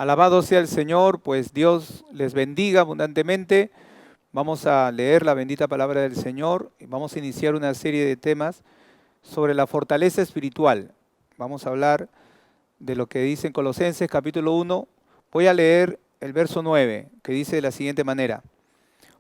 Alabado sea el Señor, pues Dios les bendiga abundantemente. Vamos a leer la bendita palabra del Señor y vamos a iniciar una serie de temas sobre la fortaleza espiritual. Vamos a hablar de lo que dice en Colosenses capítulo 1. Voy a leer el verso 9, que dice de la siguiente manera: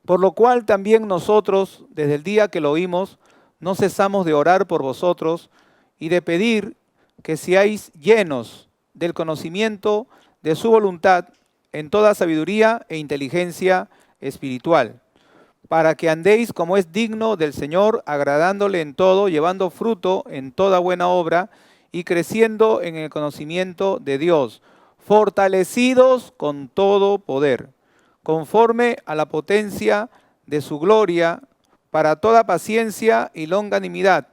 por lo cual también nosotros, desde el día que lo oímos, no cesamos de orar por vosotros y de pedir que seáis llenos del conocimiento de su voluntad en toda sabiduría e inteligencia espiritual, para que andéis como es digno del Señor, agradándole en todo, llevando fruto en toda buena obra y creciendo en el conocimiento de Dios, fortalecidos con todo poder, conforme a la potencia de su gloria, para toda paciencia y longanimidad,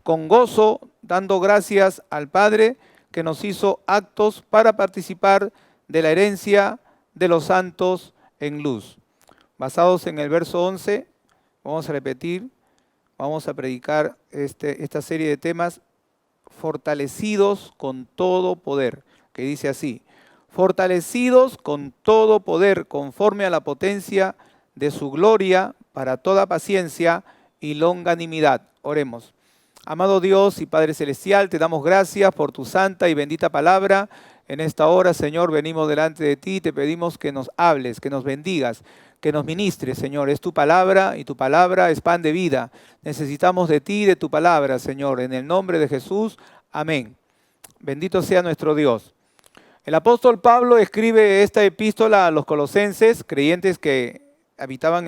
con gozo, dando gracias al Padre que nos hizo aptos para participar de la herencia de los santos en luz. Basados en el verso 11, vamos a repetir, vamos a predicar esta serie de temas, fortalecidos con todo poder, que dice así: fortalecidos con todo poder, conforme a la potencia de su gloria, para toda paciencia y longanimidad. Oremos. Amado Dios y Padre Celestial, te damos gracias por tu santa y bendita palabra. En esta hora, Señor, venimos delante de ti y te pedimos que nos hables, que nos bendigas, que nos ministres, Señor. Es tu palabra y tu palabra es pan de vida. Necesitamos de ti y de tu palabra, Señor. En el nombre de Jesús, amén. Bendito sea nuestro Dios. El apóstol Pablo escribe esta epístola a los colosenses, creyentes que habitaban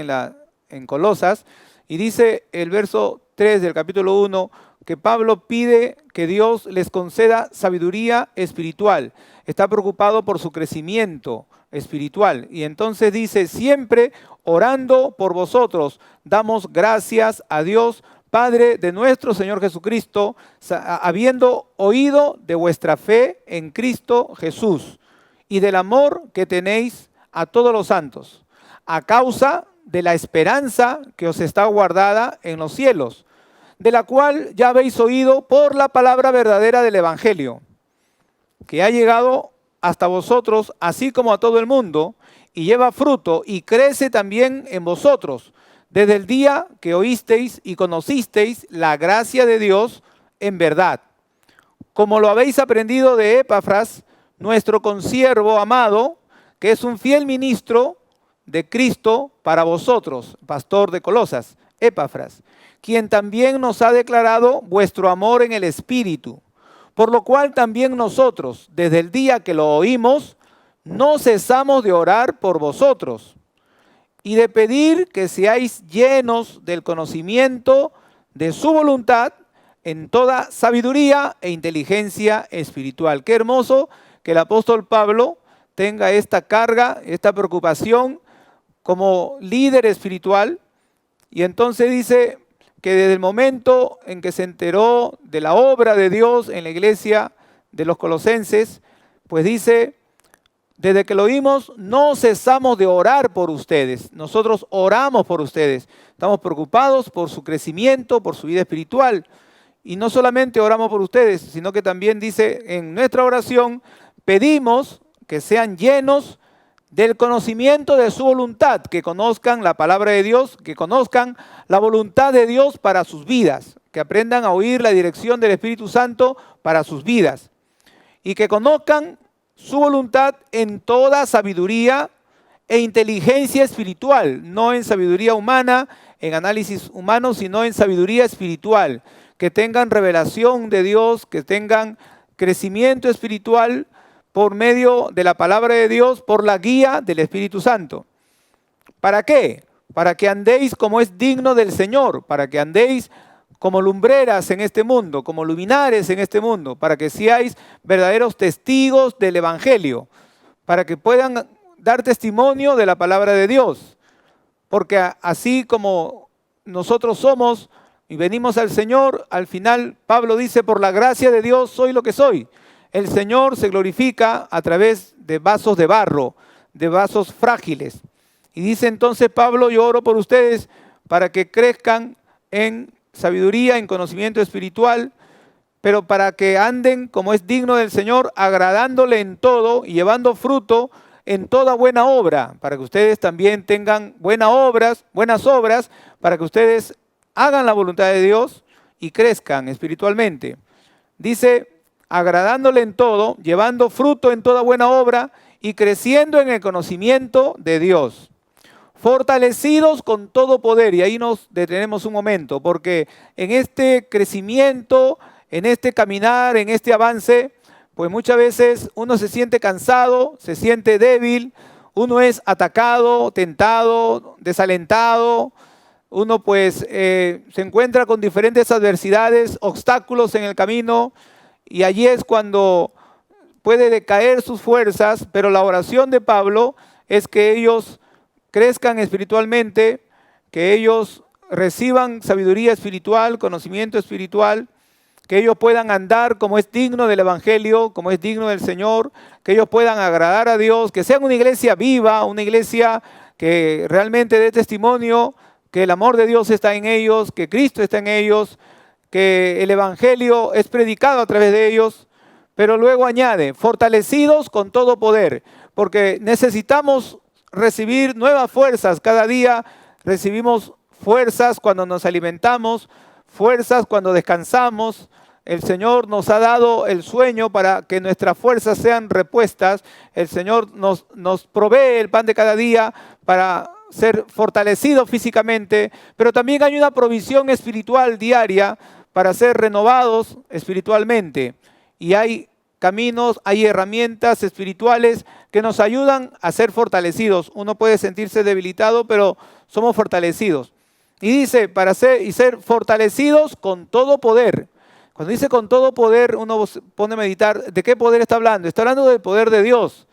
en Colosas, y dice el verso 3 del capítulo 1 que Pablo pide que Dios les conceda sabiduría espiritual. Está preocupado por su crecimiento espiritual. Y entonces dice: siempre orando por vosotros, damos gracias a Dios, Padre de nuestro Señor Jesucristo, habiendo oído de vuestra fe en Cristo Jesús y del amor que tenéis a todos los santos, a causa de la esperanza que os está guardada en los cielos, de la cual ya habéis oído por la palabra verdadera del Evangelio, que ha llegado hasta vosotros, así como a todo el mundo, y lleva fruto y crece también en vosotros, desde el día que oísteis y conocisteis la gracia de Dios en verdad, como lo habéis aprendido de Epafras, nuestro consiervo amado, que es un fiel ministro de Cristo para vosotros, pastor de Colosas, Epafras, quien también nos ha declarado vuestro amor en el Espíritu, por lo cual también nosotros, desde el día que lo oímos, no cesamos de orar por vosotros y de pedir que seáis llenos del conocimiento de su voluntad en toda sabiduría e inteligencia espiritual. Qué hermoso que el apóstol Pablo tenga esta carga, esta preocupación como líder espiritual, y entonces dice que desde el momento en que se enteró de la obra de Dios en la iglesia de los colosenses, pues dice: desde que lo oímos, no cesamos de orar por ustedes. Nosotros oramos por ustedes. Estamos preocupados por su crecimiento, por su vida espiritual. Y no solamente oramos por ustedes, sino que también dice en nuestra oración, pedimos que sean llenos del conocimiento de su voluntad, que conozcan la palabra de Dios, que conozcan la voluntad de Dios para sus vidas, que aprendan a oír la dirección del Espíritu Santo para sus vidas, y que conozcan su voluntad en toda sabiduría e inteligencia espiritual, no en sabiduría humana, en análisis humano, sino en sabiduría espiritual, que tengan revelación de Dios, que tengan crecimiento espiritual por medio de la palabra de Dios, por la guía del Espíritu Santo. ¿Para qué? Para que andéis como es digno del Señor, para que andéis como lumbreras en este mundo, como luminares en este mundo, para que seáis verdaderos testigos del Evangelio, para que puedan dar testimonio de la palabra de Dios. Porque así como nosotros somos y venimos al Señor, al final Pablo dice: por la gracia de Dios soy lo que soy. El Señor se glorifica a través de vasos de barro, de vasos frágiles. Y dice entonces Pablo: yo oro por ustedes para que crezcan en sabiduría, en conocimiento espiritual, pero para que anden como es digno del Señor, agradándole en todo y llevando fruto en toda buena obra, para que ustedes también tengan buenas obras, para que ustedes hagan la voluntad de Dios y crezcan espiritualmente. Dice, agradándole en todo, llevando fruto en toda buena obra y creciendo en el conocimiento de Dios. Fortalecidos con todo poder. Y ahí nos detenemos un momento, porque en este crecimiento, en este caminar, en este avance, pues muchas veces uno se siente cansado, se siente débil, uno es atacado, tentado, desalentado, uno pues se encuentra con diferentes adversidades, obstáculos en el camino, y allí es cuando puede decaer sus fuerzas, pero la oración de Pablo es que ellos crezcan espiritualmente, que ellos reciban sabiduría espiritual, conocimiento espiritual, que ellos puedan andar como es digno del Evangelio, como es digno del Señor, que ellos puedan agradar a Dios, que sean una iglesia viva, una iglesia que realmente dé testimonio que el amor de Dios está en ellos, que Cristo está en ellos, que el Evangelio es predicado a través de ellos. Pero luego añade, fortalecidos con todo poder, porque necesitamos recibir nuevas fuerzas. Cada día recibimos fuerzas cuando nos alimentamos, fuerzas cuando descansamos. El Señor nos ha dado el sueño para que nuestras fuerzas sean repuestas. El Señor nos provee el pan de cada día para ser fortalecidos físicamente, pero también hay una provisión espiritual diaria para ser renovados espiritualmente. Y hay caminos, hay herramientas espirituales que nos ayudan a ser fortalecidos. Uno puede sentirse debilitado, pero somos fortalecidos. Y dice, para ser fortalecidos con todo poder. Cuando dice con todo poder, uno pone a meditar, ¿de qué poder está hablando? Está hablando del poder de Dios.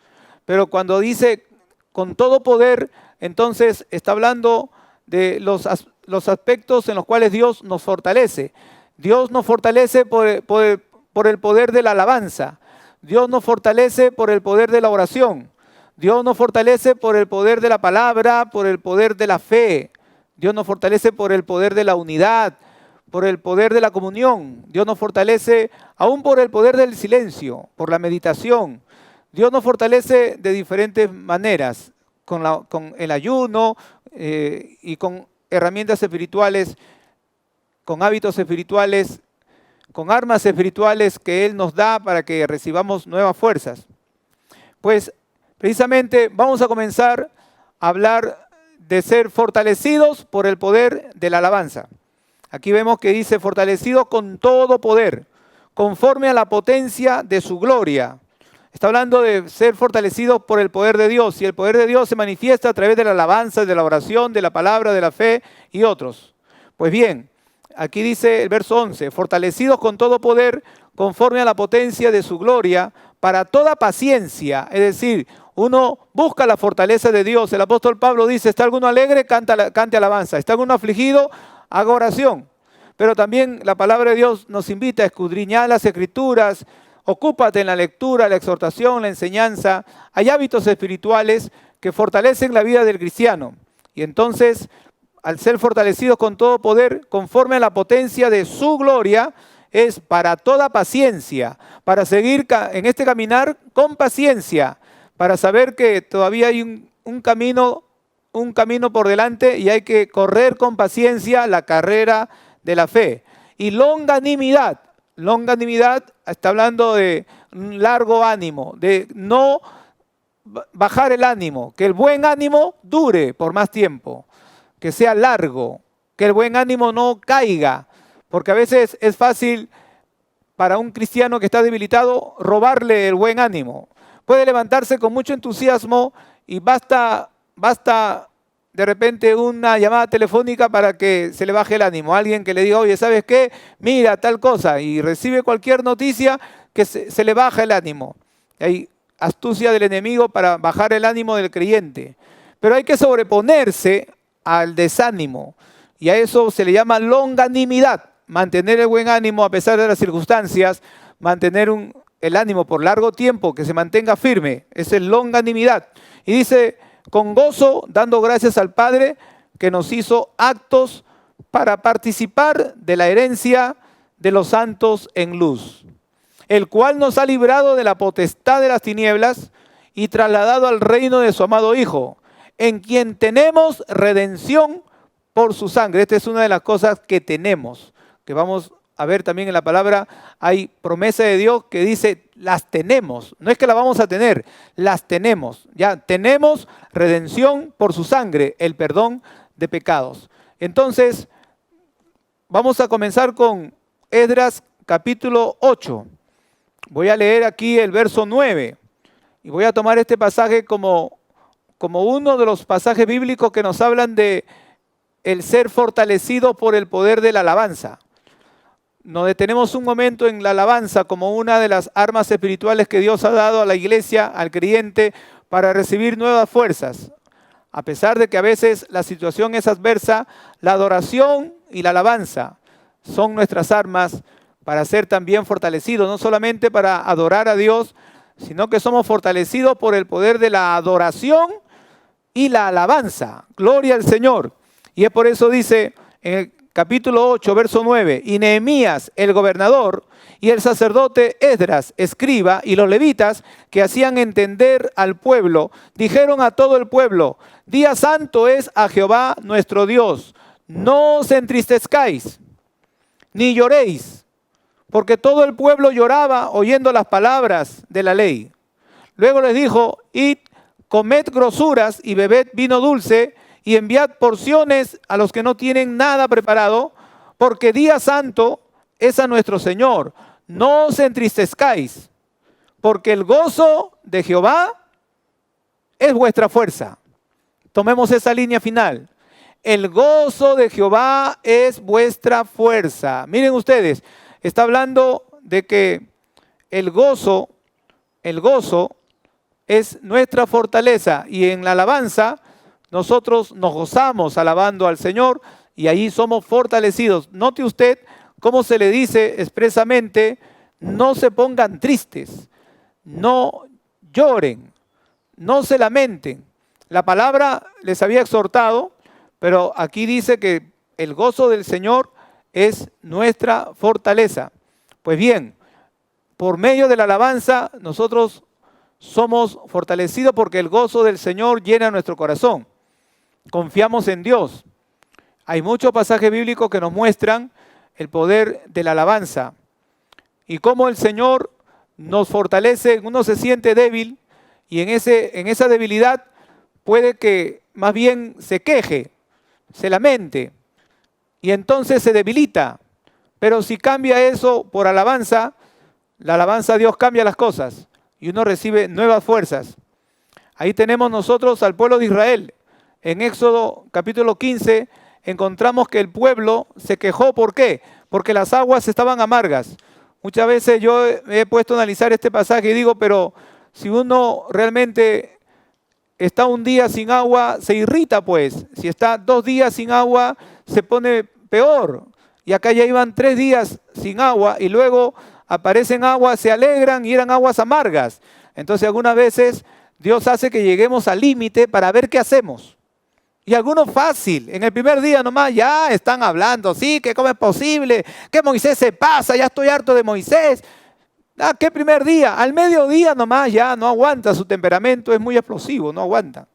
Pero cuando dice con todo poder, entonces está hablando de los aspectos en los cuales Dios nos fortalece. Dios nos fortalece por el poder de la alabanza. Dios nos fortalece por el poder de la oración. Dios nos fortalece por el poder de la palabra, por el poder de la fe. Dios nos fortalece por el poder de la unidad, por el poder de la comunión. Dios nos fortalece aún por el poder del silencio, por la meditación. Dios nos fortalece de diferentes maneras, con el ayuno y con herramientas espirituales, con hábitos espirituales, con armas espirituales que Él nos da para que recibamos nuevas fuerzas. Pues precisamente vamos a comenzar a hablar de ser fortalecidos por el poder de la alabanza. Aquí vemos que dice fortalecidos con todo poder, conforme a la potencia de su gloria. Está hablando de ser fortalecidos por el poder de Dios, y el poder de Dios se manifiesta a través de la alabanza, de la oración, de la palabra, de la fe y otros. Pues bien, aquí dice el verso 11, fortalecidos con todo poder, conforme a la potencia de su gloria, para toda paciencia. Es decir, uno busca la fortaleza de Dios. El apóstol Pablo dice, ¿está alguno alegre? Cante alabanza. ¿Está alguno afligido? Haga oración. Pero también la palabra de Dios nos invita a escudriñar las Escrituras. Ocúpate en la lectura, la exhortación, la enseñanza. Hay hábitos espirituales que fortalecen la vida del cristiano. Y entonces, al ser fortalecidos con todo poder, conforme a la potencia de su gloria, es para toda paciencia, para seguir en este caminar con paciencia, para saber que todavía hay un camino por delante y hay que correr con paciencia la carrera de la fe. Y longanimidad está hablando de un largo ánimo, de no bajar el ánimo, que el buen ánimo dure por más tiempo, que sea largo, que el buen ánimo no caiga, porque a veces es fácil para un cristiano que está debilitado robarle el buen ánimo. Puede levantarse con mucho entusiasmo y basta de repente una llamada telefónica para que se le baje el ánimo. Alguien que le diga, oye, ¿sabes qué? Mira tal cosa, y recibe cualquier noticia que se le baja el ánimo. Hay astucia del enemigo para bajar el ánimo del creyente. Pero hay que sobreponerse al desánimo, y a eso se le llama longanimidad. Mantener el buen ánimo a pesar de las circunstancias, mantener el ánimo por largo tiempo, que se mantenga firme, es el longanimidad. Y dice, con gozo, dando gracias al Padre que nos hizo aptos para participar de la herencia de los santos en luz, el cual nos ha librado de la potestad de las tinieblas y trasladado al reino de su amado Hijo, en quien tenemos redención por su sangre. Esta es una de las cosas que tenemos, que vamos a ver también en la palabra. Hay promesa de Dios que dice, las tenemos. No es que las vamos a tener, las tenemos. Ya tenemos redención por su sangre, el perdón de pecados. Entonces, vamos a comenzar con Esdras capítulo 8. Voy a leer aquí el verso 9 y voy a tomar este pasaje como uno de los pasajes bíblicos que nos hablan de el ser fortalecido por el poder de la alabanza. Nos detenemos un momento en la alabanza como una de las armas espirituales que Dios ha dado a la iglesia, al creyente, para recibir nuevas fuerzas. A pesar de que a veces la situación es adversa, la adoración y la alabanza son nuestras armas para ser también fortalecidos, no solamente para adorar a Dios, sino que somos fortalecidos por el poder de la adoración y la alabanza. Gloria al Señor. Y es por eso dice en el capítulo 8, verso 9, y Nehemías, el gobernador, y el sacerdote Esdras, escriba, y los levitas, que hacían entender al pueblo, dijeron a todo el pueblo, día santo es a Jehová nuestro Dios, no os entristezcáis, ni lloréis, porque todo el pueblo lloraba oyendo las palabras de la ley. Luego les dijo, id, comed grosuras y bebed vino dulce, y enviad porciones a los que no tienen nada preparado, porque día santo es a nuestro Señor. No os entristezcáis, porque el gozo de Jehová es vuestra fuerza. Tomemos esa línea final. El gozo de Jehová es vuestra fuerza. Miren ustedes, está hablando de que el gozo es nuestra fortaleza, y en la alabanza nosotros nos gozamos alabando al Señor y ahí somos fortalecidos. Note usted cómo se le dice expresamente, no se pongan tristes, no lloren, no se lamenten. La palabra les había exhortado, pero aquí dice que el gozo del Señor es nuestra fortaleza. Pues bien, por medio de la alabanza nosotros somos fortalecidos porque el gozo del Señor llena nuestro corazón. Confiamos en Dios. Hay muchos pasajes bíblicos que nos muestran el poder de la alabanza y cómo el Señor nos fortalece. Uno se siente débil y en esa debilidad puede que más bien se queje, se lamente y entonces se debilita. Pero si cambia eso por alabanza, la alabanza a Dios cambia las cosas y uno recibe nuevas fuerzas. Ahí tenemos nosotros al pueblo de Israel. En Éxodo capítulo 15 encontramos que el pueblo se quejó. ¿Por qué? Porque las aguas estaban amargas. Muchas veces yo he puesto a analizar este pasaje y digo, pero si uno realmente está un día sin agua, se irrita pues. Si está 2 días sin agua, se pone peor. Y acá ya iban 3 días sin agua y luego aparecen aguas, se alegran y eran aguas amargas. Entonces algunas veces Dios hace que lleguemos al límite para ver qué hacemos. Y algunos fácil, en el primer día nomás ya están hablando, sí, que cómo es posible, que Moisés se pasa, ya estoy harto de Moisés. ¿Qué primer día? Al mediodía nomás ya no aguanta, su temperamento es muy explosivo, no aguanta.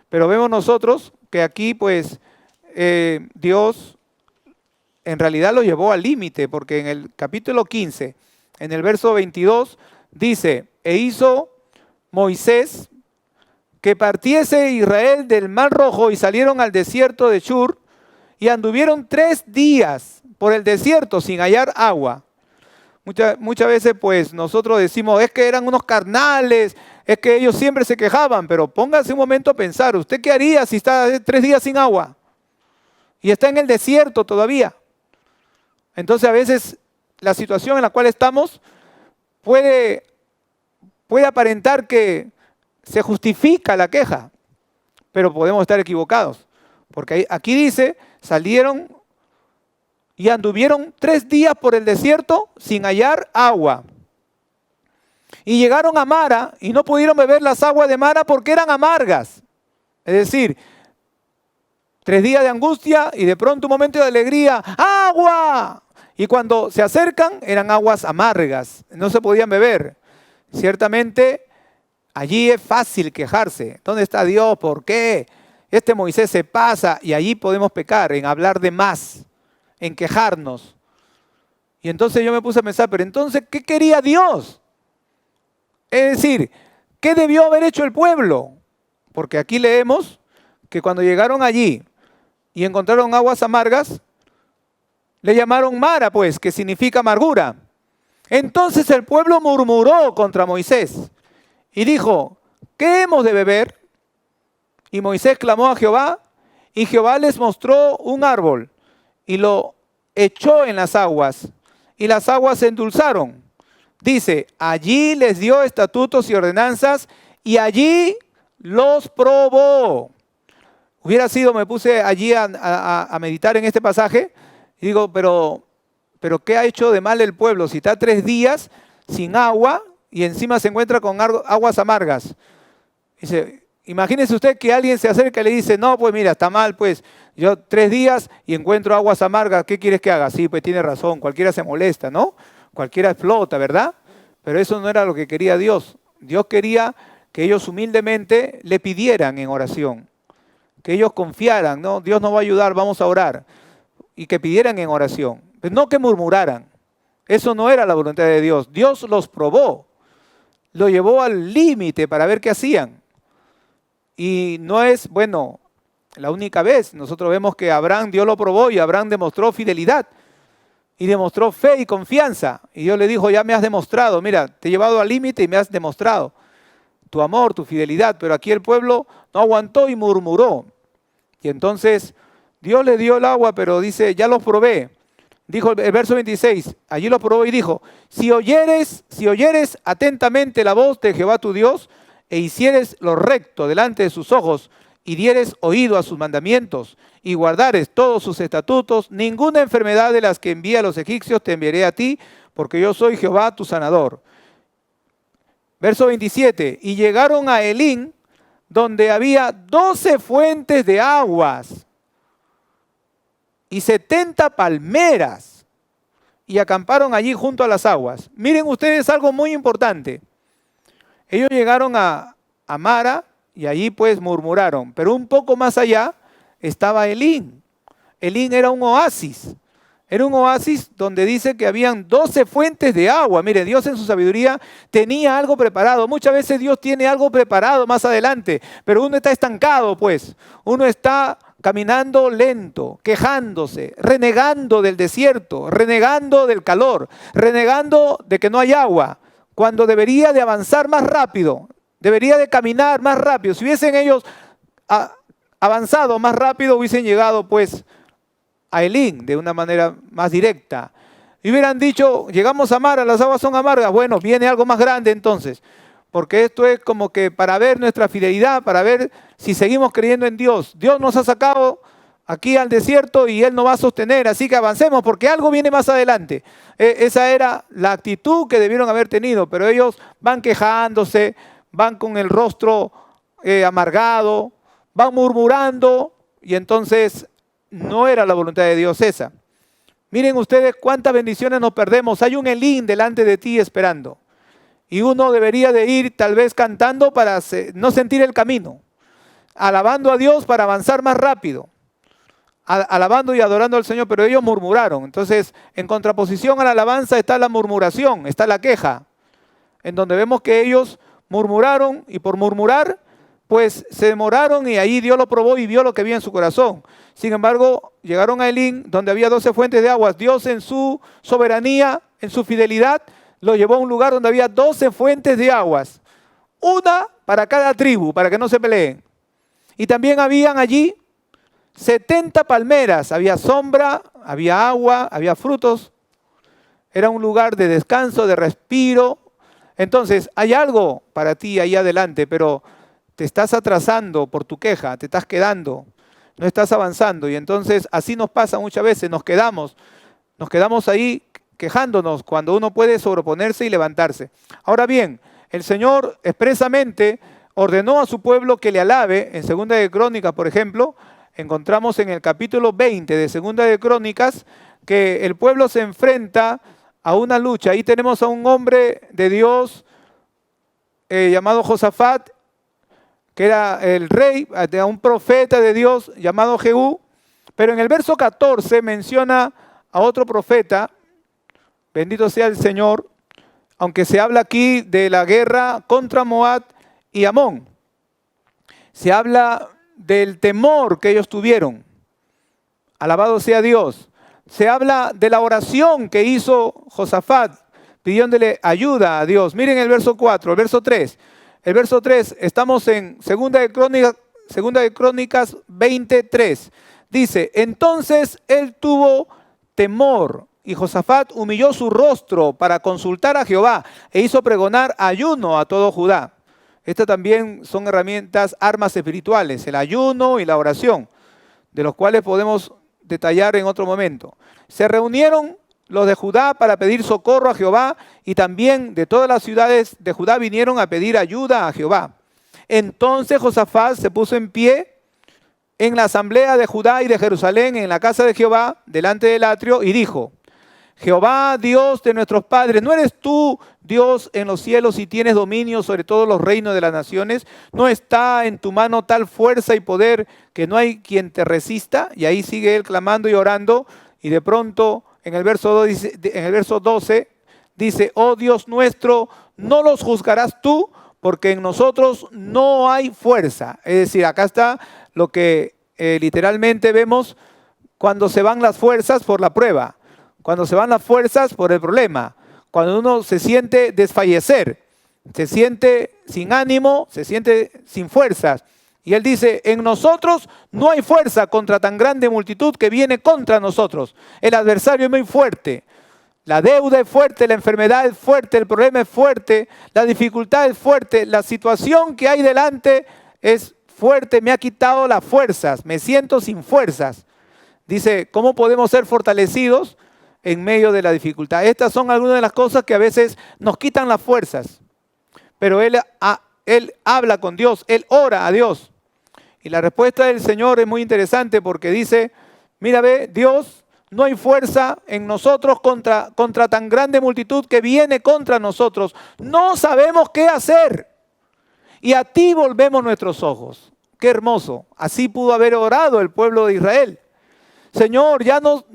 Pero vemos nosotros que aquí pues Dios en realidad lo llevó al límite, porque en el capítulo 15, en el verso 22, dice, e hizo Moisés que partiese Israel del Mar Rojo y salieron al desierto de Shur y anduvieron 3 días por el desierto sin hallar agua. Muchas veces pues nosotros decimos, es que eran unos carnales, es que ellos siempre se quejaban, pero póngase un momento a pensar, ¿usted qué haría si está 3 días sin agua? Y está en el desierto todavía. Entonces a veces la situación en la cual estamos puede aparentar que se justifica la queja, pero podemos estar equivocados, porque aquí dice, salieron y anduvieron 3 días por el desierto sin hallar agua. Y llegaron a Mara y no pudieron beber las aguas de Mara porque eran amargas. Es decir, 3 días de angustia y de pronto un momento de alegría, ¡agua! Y cuando se acercan eran aguas amargas, no se podían beber. Ciertamente allí es fácil quejarse. ¿Dónde está Dios? ¿Por qué? Este Moisés se pasa, y allí podemos pecar en hablar de más, en quejarnos. Y entonces yo me puse a pensar, pero entonces, ¿qué quería Dios? Es decir, ¿qué debió haber hecho el pueblo? Porque aquí leemos que cuando llegaron allí y encontraron aguas amargas, le llamaron Mara, pues, que significa amargura. Entonces el pueblo murmuró contra Moisés y dijo, ¿qué hemos de beber? Y Moisés clamó a Jehová, y Jehová les mostró un árbol y lo echó en las aguas, y las aguas se endulzaron. Dice, allí les dio estatutos y ordenanzas, y allí los probó. Hubiera sido, me puse allí a meditar en este pasaje, y digo, pero ¿qué ha hecho de mal el pueblo? Si está 3 días sin agua, y encima se encuentra con aguas amargas. Dice, imagínese usted que alguien se acerca y le dice, no, pues mira, está mal, pues yo 3 días y encuentro aguas amargas, ¿qué quieres que haga? Sí, pues tiene razón, cualquiera se molesta, ¿no? Cualquiera explota, ¿verdad? Pero eso no era lo que quería Dios. Dios quería que ellos humildemente le pidieran en oración, que ellos confiaran, ¿no? Dios nos va a ayudar, vamos a orar, y que pidieran en oración, pero no que murmuraran. Eso no era la voluntad de Dios. Dios los probó, lo llevó al límite para ver qué hacían. Y no es, bueno, la única vez. Nosotros vemos que Abraham, Dios lo probó y Abraham demostró fidelidad y demostró fe y confianza. Y Dios le dijo, ya me has demostrado, mira, te he llevado al límite y me has demostrado tu amor, tu fidelidad. Pero aquí el pueblo no aguantó y murmuró. Y entonces Dios le dio el agua, pero dice, ya los probé. Dijo el verso 26, allí los probó y dijo, si oyeres atentamente la voz de Jehová tu Dios, e hicieres lo recto delante de sus ojos, y dieres oído a sus mandamientos, y guardares todos sus estatutos, ninguna enfermedad de las que envía a los egipcios te enviaré a ti, porque yo soy Jehová tu sanador. Verso 27, y llegaron a Elín, donde había 12 fuentes de aguas, y 70 palmeras, y acamparon allí junto a las aguas. Miren ustedes algo muy importante. Ellos llegaron a Mara y allí pues murmuraron, pero un poco más allá estaba Elín. Elín era un oasis donde dice que habían 12 fuentes de agua. Mire, Dios en su sabiduría tenía algo preparado. Muchas veces Dios tiene algo preparado más adelante, pero uno está estancado pues, uno está caminando lento, quejándose, renegando del desierto, renegando del calor, renegando de que no hay agua, cuando debería de avanzar más rápido, debería de caminar más rápido. Si hubiesen ellos avanzado más rápido, hubiesen llegado pues a Elín de una manera más directa. Y hubieran dicho, llegamos a Mara, las aguas son amargas. Bueno, viene algo más grande entonces, porque esto es como que para ver nuestra fidelidad, para ver si seguimos creyendo en Dios. Dios nos ha sacado aquí al desierto y Él nos va a sostener, así que avancemos porque algo viene más adelante. Esa era la actitud que debieron haber tenido, pero ellos van quejándose, van con el rostro amargado, van murmurando, y entonces no era la voluntad de Dios esa. Miren ustedes cuántas bendiciones nos perdemos. Hay un Elín delante de ti esperando, y uno debería de ir tal vez cantando para no sentir el camino, alabando a Dios para avanzar más rápido, alabando y adorando al Señor, pero ellos murmuraron. Entonces, en contraposición a la alabanza está la murmuración, está la queja, en donde vemos que ellos murmuraron, y por murmurar, pues se demoraron, y ahí Dios lo probó y vio lo que había en su corazón. Sin embargo, llegaron a Elín, donde había 12 fuentes de aguas. Dios en su soberanía, en su fidelidad, lo llevó a un lugar donde había 12 fuentes de aguas, una para cada tribu, para que no se peleen. Y también habían allí 70 palmeras, había sombra, había agua, había frutos. Era un lugar de descanso, de respiro. Entonces, hay algo para ti ahí adelante, pero te estás atrasando por tu queja, te estás quedando, no estás avanzando. Y entonces así nos pasa muchas veces, nos quedamos ahí quejándonos cuando uno puede sobreponerse y levantarse. Ahora bien, el Señor expresamente ordenó a su pueblo que le alabe. En Segunda de Crónicas, por ejemplo, encontramos en el capítulo 20 de Segunda de Crónicas, que el pueblo se enfrenta a una lucha. Ahí tenemos a un hombre de Dios llamado Josafat, que era el rey, a un profeta de Dios llamado Jehú, pero en el verso 14 menciona a otro profeta, bendito sea el Señor, aunque se habla aquí de la guerra contra Moab y Amón. Se habla del temor que ellos tuvieron. Alabado sea Dios. Se habla de la oración que hizo Josafat, pidiéndole ayuda a Dios. Miren el verso 4, el verso 3. El verso 3, estamos en Segunda de Crónicas 23. Dice, entonces él tuvo temor y Josafat humilló su rostro para consultar a Jehová e hizo pregonar ayuno a todo Judá. Estas también son herramientas, armas espirituales, el ayuno y la oración, de los cuales podemos detallar en otro momento. Se reunieron los de Judá para pedir socorro a Jehová y también de todas las ciudades de Judá vinieron a pedir ayuda a Jehová. Entonces Josafat se puso en pie en la asamblea de Judá y de Jerusalén en la casa de Jehová delante del atrio y dijo, Jehová, Dios de nuestros padres, ¿no eres tú Dios en los cielos y tienes dominio sobre todos los reinos de las naciones? ¿No está en tu mano tal fuerza y poder que no hay quien te resista? Y ahí sigue él clamando y orando y de pronto en el verso 12 dice, oh Dios nuestro, no los juzgarás tú porque en nosotros no hay fuerza. Es decir, acá está lo que literalmente vemos cuando se van las fuerzas por la prueba, cuando se van las fuerzas por el problema, cuando uno se siente desfallecer, se siente sin ánimo, se siente sin fuerzas. Y él dice, en nosotros no hay fuerza contra tan grande multitud que viene contra nosotros. El adversario es muy fuerte. La deuda es fuerte, la enfermedad es fuerte, el problema es fuerte, la dificultad es fuerte, la situación que hay delante es fuerte, me ha quitado las fuerzas, me siento sin fuerzas. Dice, ¿cómo podemos ser fortalecidos en medio de la dificultad? Estas son algunas de las cosas que a veces nos quitan las fuerzas. Pero él habla con Dios, él ora a Dios. Y la respuesta del Señor es muy interesante porque dice, mira ve, Dios, no hay fuerza en nosotros contra tan grande multitud que viene contra nosotros. No sabemos qué hacer. Y a ti volvemos nuestros ojos. Qué hermoso. Así pudo haber orado el pueblo de Israel. Señor, ya no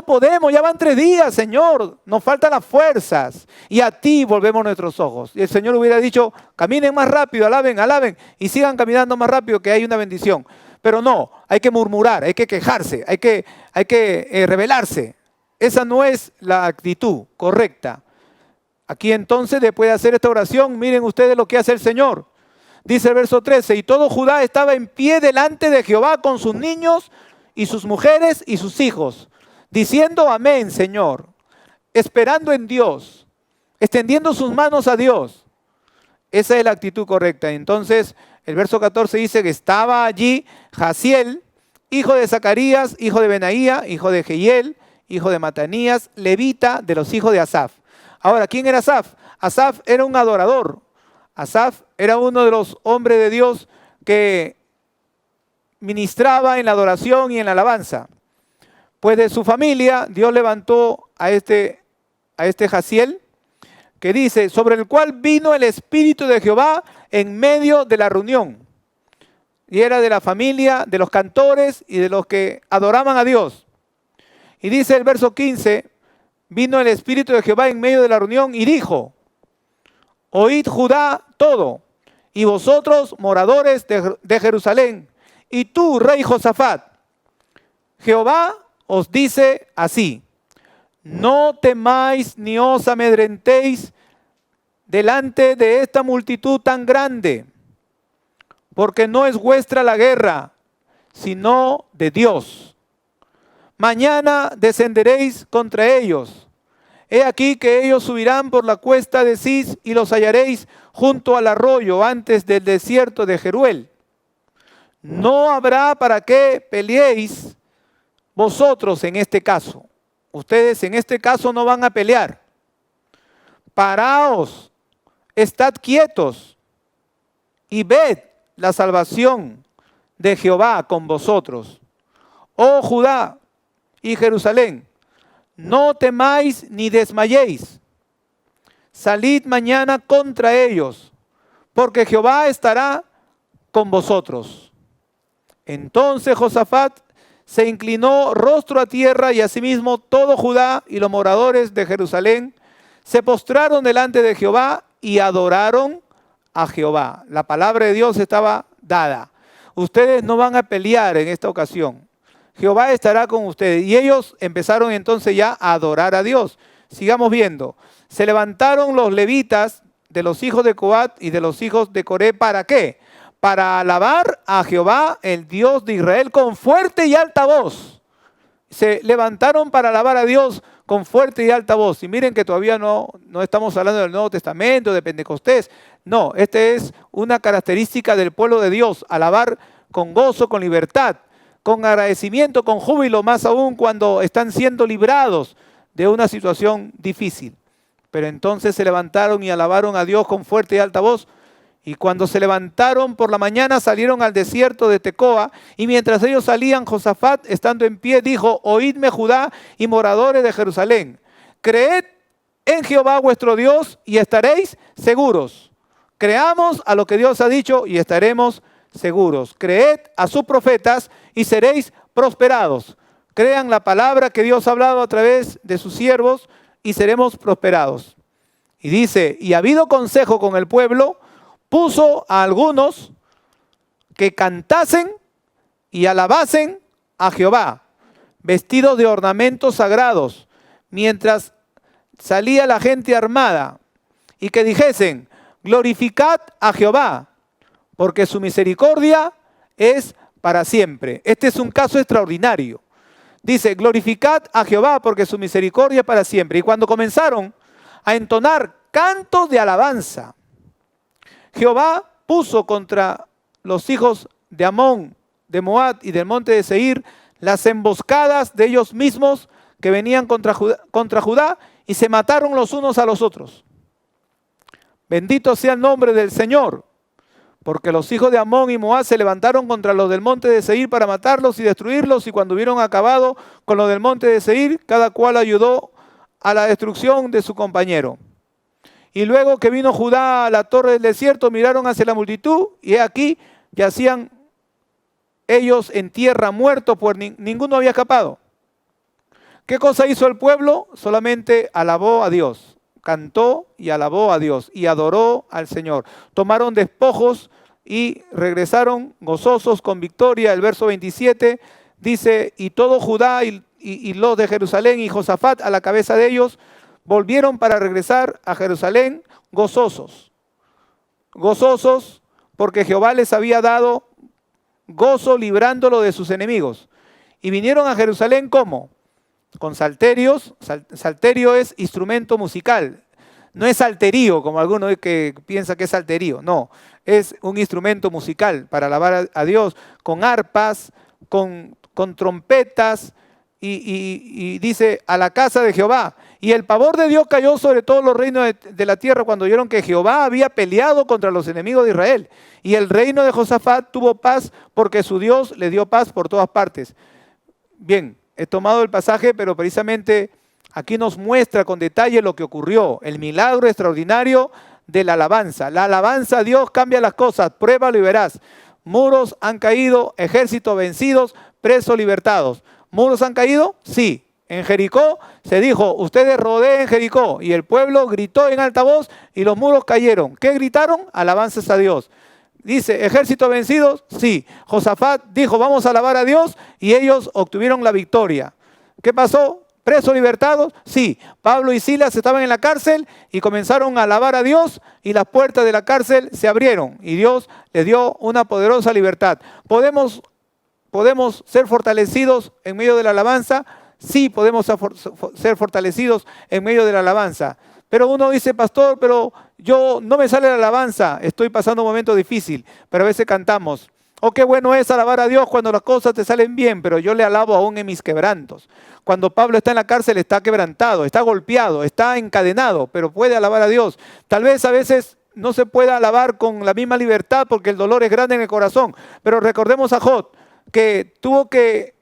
podemos, ya van 3 días, Señor, nos faltan las fuerzas y a ti volvemos nuestros ojos. Y el Señor hubiera dicho, caminen más rápido, alaben y sigan caminando más rápido que hay una bendición. Pero no, hay que murmurar, hay que quejarse, hay que rebelarse. Esa no es la actitud correcta. Aquí entonces, después de hacer esta oración, miren ustedes lo que hace el Señor. Dice el verso 13, y todo Judá estaba en pie delante de Jehová con sus niños y sus mujeres y sus hijos, diciendo amén, Señor, esperando en Dios, extendiendo sus manos a Dios. Esa es la actitud correcta. Entonces, el verso 14 dice que estaba allí Jaziel, hijo de Zacarías, hijo de Benaía, hijo de Jehiel, hijo de Matanías, levita de los hijos de Asaf. Ahora, ¿quién era Asaf? Asaf era un adorador. Asaf era uno de los hombres de Dios que ministraba en la adoración y en la alabanza. Pues de su familia Dios levantó a este Jaziel, que dice, sobre el cual vino el Espíritu de Jehová en medio de la reunión. Y era de la familia de los cantores y de los que adoraban a Dios. Y dice el verso 15, vino el Espíritu de Jehová en medio de la reunión y dijo, oíd Judá todo, y vosotros moradores de Jerusalén, y tú, rey Josafat, Jehová os dice así, no temáis ni os amedrentéis delante de esta multitud tan grande, porque no es vuestra la guerra, sino de Dios. Mañana descenderéis contra ellos. He aquí que ellos subirán por la cuesta de Cis y los hallaréis junto al arroyo antes del desierto de Jeruel. No habrá para qué peleéis vosotros en este caso. Ustedes en este caso no van a pelear. Paraos, estad quietos y ved la salvación de Jehová con vosotros. Oh Judá, y Jerusalén, no temáis ni desmayéis. Salid mañana contra ellos, porque Jehová estará con vosotros. Entonces Josafat se inclinó rostro a tierra, y asimismo todo Judá y los moradores de Jerusalén se postraron delante de Jehová y adoraron a Jehová. La palabra de Dios estaba dada. Ustedes no van a pelear en esta ocasión. Jehová estará con ustedes. Y ellos empezaron entonces ya a adorar a Dios. Sigamos viendo. Se levantaron los levitas de los hijos de Coat y de los hijos de Coré. ¿Para qué? Para alabar a Jehová, el Dios de Israel, con fuerte y alta voz. Se levantaron para alabar a Dios con fuerte y alta voz. Y miren que todavía no estamos hablando del Nuevo Testamento, de Pentecostés. No, esta es una característica del pueblo de Dios, alabar con gozo, con libertad, con agradecimiento, con júbilo, más aún cuando están siendo librados de una situación difícil. Pero entonces se levantaron y alabaron a Dios con fuerte y alta voz. Y cuando se levantaron por la mañana, salieron al desierto de Tecoa, y mientras ellos salían, Josafat, estando en pie, dijo: oídme, Judá y moradores de Jerusalén, creed en Jehová vuestro Dios y estaréis seguros. Creamos a lo que Dios ha dicho y estaremos seguros. Creed a sus profetas y seréis prosperados. Crean la palabra que Dios ha hablado a través de sus siervos y seremos prosperados. Y dice: y habido consejo con el pueblo, puso a algunos que cantasen y alabasen a Jehová, vestidos de ornamentos sagrados, mientras salía la gente armada, y que dijesen: glorificad a Jehová, porque su misericordia es para siempre. Este es un caso extraordinario. Dice: glorificad a Jehová, porque su misericordia es para siempre. Y cuando comenzaron a entonar cantos de alabanza, Jehová puso contra los hijos de Amón, de Moab y del monte de Seir las emboscadas de ellos mismos que venían contra Judá, y se mataron los unos a los otros. Bendito sea el nombre del Señor, porque los hijos de Amón y Moab se levantaron contra los del monte de Seir para matarlos y destruirlos, y cuando hubieron acabado con los del monte de Seir, cada cual ayudó a la destrucción de su compañero. Y luego que vino Judá a la torre del desierto, miraron hacia la multitud, y he aquí yacían ellos en tierra muertos, pues ninguno había escapado. ¿Qué cosa hizo el pueblo? Solamente alabó a Dios, cantó y alabó a Dios y adoró al Señor. Tomaron despojos y regresaron gozosos con victoria. El verso 27 dice: y todo Judá y los de Jerusalén y Josafat a la cabeza de ellos, volvieron para regresar a Jerusalén gozosos. Gozosos porque Jehová les había dado gozo librándolo de sus enemigos. Y vinieron a Jerusalén, ¿cómo? Con salterios. Salterio es instrumento musical. No es salterío, como alguno que piensa que es salterío. No, es un instrumento musical para alabar a Dios, con arpas, con trompetas, y dice: a la casa de Jehová. Y el pavor de Dios cayó sobre todos los reinos de la tierra cuando oyeron que Jehová había peleado contra los enemigos de Israel. Y el reino de Josafat tuvo paz, porque su Dios le dio paz por todas partes. Bien, he tomado el pasaje, pero precisamente aquí nos muestra con detalle lo que ocurrió, el milagro extraordinario de la alabanza. La alabanza a Dios cambia las cosas, pruébalo y verás. Muros han caído, ejércitos vencidos, presos libertados. ¿Muros han caído? Sí. En Jericó se dijo: ustedes rodeen Jericó, y el pueblo gritó en alta voz y los muros cayeron. ¿Qué gritaron? Alabanzas a Dios. Dice: ejércitos vencidos, sí. Josafat dijo: vamos a alabar a Dios, y ellos obtuvieron la victoria. ¿Qué pasó? ¿Presos libertados? Sí. Pablo y Silas estaban en la cárcel y comenzaron a alabar a Dios, y las puertas de la cárcel se abrieron y Dios les dio una poderosa libertad. ¿Podemos ser fortalecidos en medio de la alabanza? Sí, podemos ser fortalecidos en medio de la alabanza. Pero uno dice: pastor, pero yo no me sale la alabanza, estoy pasando un momento difícil. Pero a veces cantamos: oh, qué bueno es alabar a Dios cuando las cosas te salen bien, pero yo le alabo aún en mis quebrantos. Cuando Pablo está en la cárcel, está quebrantado, está golpeado, está encadenado, pero puede alabar a Dios. Tal vez a veces no se pueda alabar con la misma libertad porque el dolor es grande en el corazón. Pero recordemos a Job, que tuvo que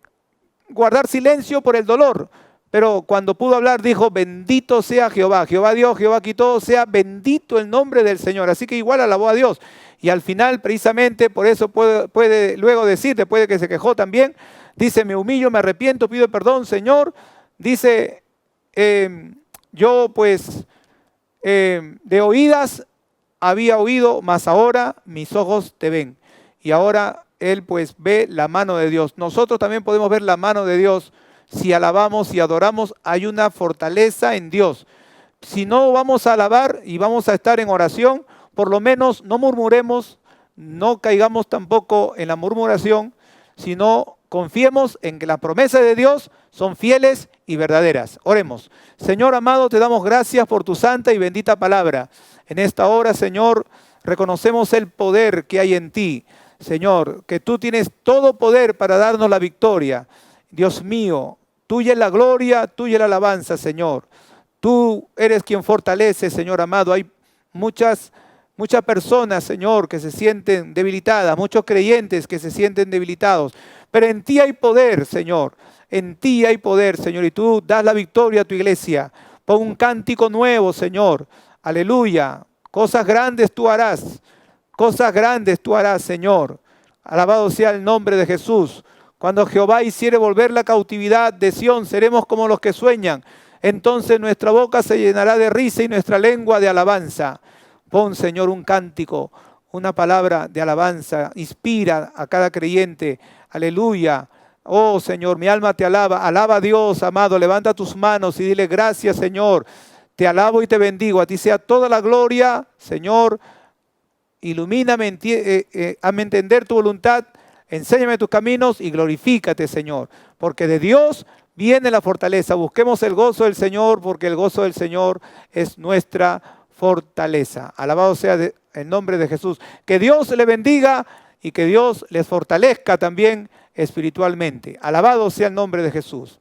guardar silencio por el dolor. Pero cuando pudo hablar dijo, bendito sea Jehová. Jehová dio, Jehová quitó, sea bendito el nombre del Señor. Así que igual alabó a Dios. Y al final, precisamente, por eso puede luego decir, después de que se quejó también, dice, me humillo, me arrepiento, pido perdón, Señor. Dice, yo pues de oídas había oído, mas ahora mis ojos te ven. Y ahora él pues ve la mano de Dios. Nosotros también podemos ver la mano de Dios. Si alabamos y adoramos, hay una fortaleza en Dios. Si no vamos a alabar y vamos a estar en oración, por lo menos no murmuremos, no caigamos tampoco en la murmuración, sino confiemos en que las promesas de Dios son fieles y verdaderas. Oremos. Señor amado, te damos gracias por tu santa y bendita palabra. En esta hora, Señor, reconocemos el poder que hay en ti. Señor, que tú tienes todo poder para darnos la victoria. Dios mío, tuya es la gloria, tuya es la alabanza, Señor. Tú eres quien fortalece, Señor amado. Hay muchas personas, Señor, que se sienten debilitadas, muchos creyentes que se sienten debilitados. Pero en ti hay poder, Señor. En ti hay poder, Señor. Y tú das la victoria a tu iglesia. Pon un cántico nuevo, Señor. Aleluya. Cosas grandes tú harás. Cosas grandes tú harás, Señor. Alabado sea el nombre de Jesús. Cuando Jehová hiciere volver la cautividad de Sión, seremos como los que sueñan. Entonces nuestra boca se llenará de risa y nuestra lengua de alabanza. Pon, Señor, un cántico, una palabra de alabanza. Inspira a cada creyente. Aleluya. Oh, Señor, mi alma te alaba. Alaba a Dios, amado. Levanta tus manos y dile gracias, Señor. Te alabo y te bendigo. A ti sea toda la gloria, Señor. Ilumíname, hazme entender tu voluntad. Enséñame tus caminos y glorifícate, Señor. Porque de Dios viene la fortaleza. Busquemos el gozo del Señor, porque el gozo del Señor es nuestra fortaleza. Alabado sea el nombre de Jesús. Que Dios le bendiga y que Dios les fortalezca también espiritualmente. Alabado sea el nombre de Jesús.